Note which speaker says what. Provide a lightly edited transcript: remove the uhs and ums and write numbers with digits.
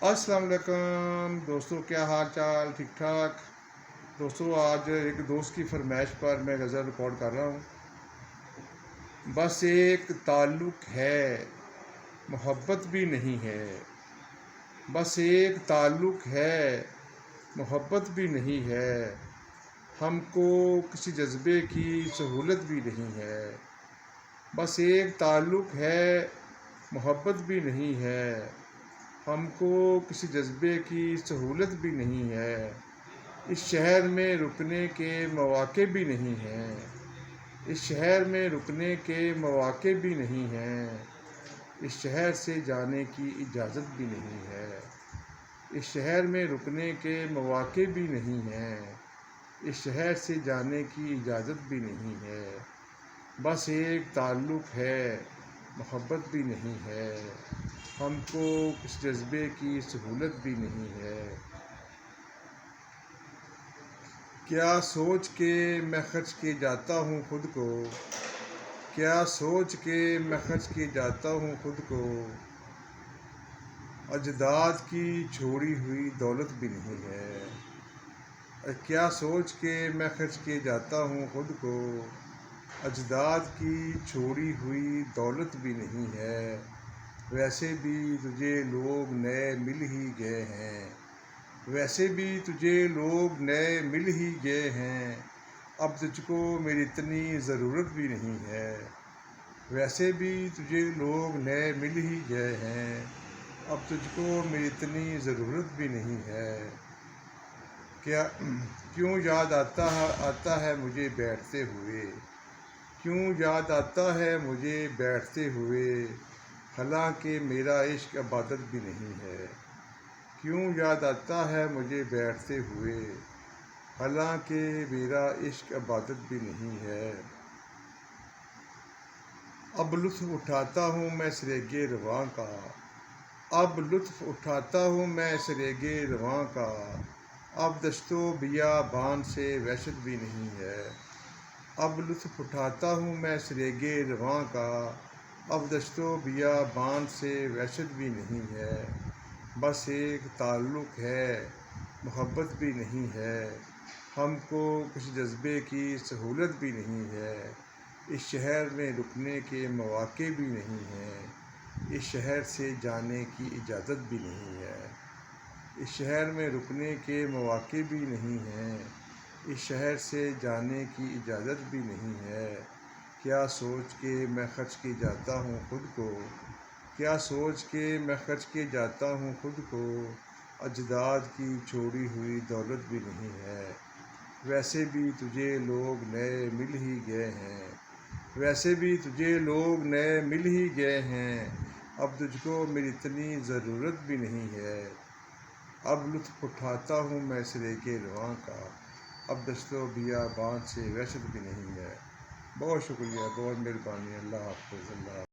Speaker 1: السلام علیکم دوستوں، کیا حال چال؟ ٹھیک ٹھاک دوستوں؟ آج ایک دوست کی فرمائش پر میں غزل ریکارڈ کر رہا ہوں۔ بس ایک تعلق ہے، محبت بھی نہیں ہے۔ بس ایک تعلق ہے، محبت بھی نہیں ہے۔ ہم کو کسی جذبے کی سہولت بھی نہیں ہے۔ بس ایک تعلق ہے، محبت بھی نہیں ہے۔ ہم کو کسی جذبے کی سہولت بھی نہیں ہے۔ اس شہر میں رکنے کے مواقع بھی نہیں ہیں۔ اس شہر میں رکنے کے مواقع بھی نہیں ہیں۔ اس شہر سے جانے کی اجازت بھی نہیں ہے۔ اس شہر میں رکنے کے مواقع بھی نہیں ہیں۔ اس شہر سے جانے کی اجازت بھی نہیں ہے۔ بس ایک تعلق ہے، محبت بھی نہیں ہے۔ ہم کو کسی جذبے کی سہولت بھی نہیں ہے۔ کیا سوچ کے میں خرچ کے جاتا ہوں خود کو، کیا سوچ کے میں خرچ کے جاتا ہوں خود کو، اجداد کی چھوڑی ہوئی دولت بھی نہیں ہے۔ کیا سوچ کے میں خرچ کے جاتا ہوں خود کو، اجداد کی چھوڑی ہوئی دولت بھی نہیں ہے۔ ویسے بھی تجھے لوگ نئے مل ہی گئے ہیں۔ ویسے بھی تجھے لوگ نئے مل ہی گئے ہیں۔ اب تجھ کو میری اتنی ضرورت بھی نہیں ہے۔ ویسے بھی تجھے لوگ نئے مل ہی گئے ہیں۔ اب تجھ کو میری اتنی ضرورت بھی نہیں ہے۔ کیوں یاد آتا ہے مجھے بیٹھتے ہوئے، کیوں یاد آتا ہے مجھے بیٹھتے ہوئے، حالانکہ میرا عشق عبادت بھی نہیں ہے۔ کیوں یاد آتا ہے مجھے بیٹھتے ہوئے، حالانکہ میرا عشق عبادت بھی نہیں ہے۔ اب لطف اٹھاتا ہوں میں سریغ رواں کا، اب لطف اٹھاتا ہوں میں سریغ رواں کا، اب دشت و بیابان سے وحشت بھی نہیں ہے۔ اب لطف اٹھاتا ہوں میں سریغ رواں کا، اب دشت و بیابان سے وحشت بھی نہیں ہے۔ بس ایک تعلق ہے، محبت بھی نہیں ہے۔ ہم کو کسی جذبے کی سہولت بھی نہیں ہے۔ اس شہر میں رکنے کے مواقع بھی نہیں ہیں۔ اس شہر سے جانے کی اجازت بھی نہیں ہے۔ اس شہر میں رکنے کے مواقع بھی نہیں ہیں۔ اس شہر سے جانے کی اجازت بھی نہیں ہے۔ کیا سوچ کے میں خرچ کے جاتا ہوں خود کو، کیا سوچ کے میں خرچ کے جاتا ہوں خود کو، اجداد کی چھوڑی ہوئی دولت بھی نہیں ہے۔ ویسے بھی تجھے لوگ نئے مل ہی گئے ہیں۔ ویسے بھی تجھے لوگ نئے مل ہی گئے ہیں۔ اب تجھ کو میری اتنی ضرورت بھی نہیں ہے۔ اب لطف اٹھاتا ہوں میں سریغ رواں کا، اب دشت و بیابان سے وحشت بھی نہیں ہے۔ بہت شکریہ، بہت مہربانی۔ اللہ حافظ۔ اللہ